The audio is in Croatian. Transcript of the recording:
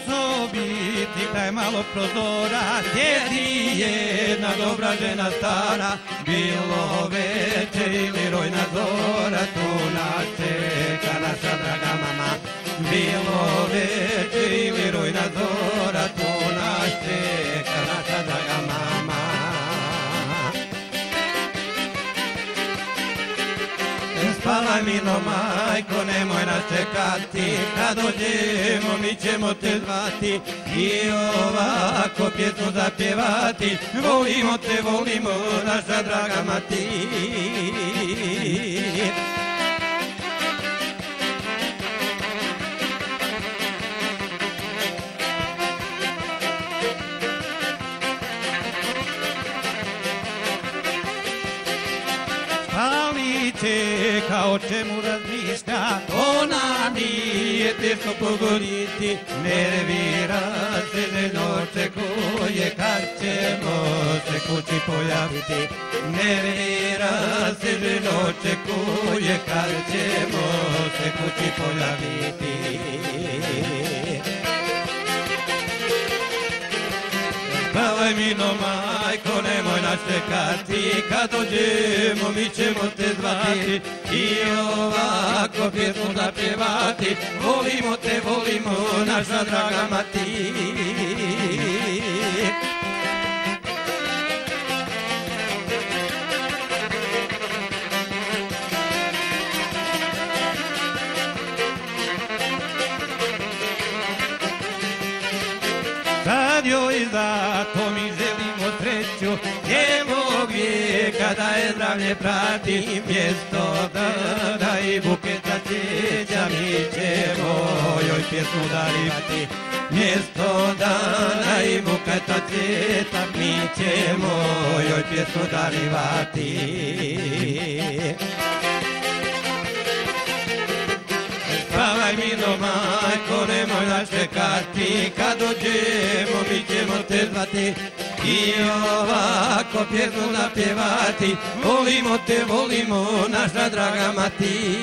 sobiti kraj malog prozora sjedi jedna dobra žena stara. Bilo večer ili rojna zora, tu nas čeka naša draga mama. Bilo večer ili rojna zora, tu nas čeka naša draga mama. Spavaj milo majko, nemoj nas čekati, kad dođemo mi ćemo te zvati i ovako pjesmu zapjevati. Volimo te, volimo naša draga mati. Ali čeka, o čemu razmišlja, ona nije teško pogoditi. Nervira se, željno očekuje kad ćemo se kući pojaviti. Nervira se, željno očekuje kad ćemo se kući pojaviti. Spavaj milo majko, nemoj nas čekati, kad dođemo mi ćemo te zvati i ovako pjesmu zapjevati. Volimo te, volimo naša draga mati. Sad joj zato mi želimo sreću, cijelog vijeka da je zdravlje prati. Mjesto da i buketa cvijeća mi ćemo joj pjesmu darivati. Mjesto da i buketa cvijeta mi ćemo joj pjesmu darivati. Spavaj milo majko, nemoj nas čekati, kad dođemo mi ćemo te zvati i ovako pjesmu napjevati. Volimo te, volimo naša draga mati.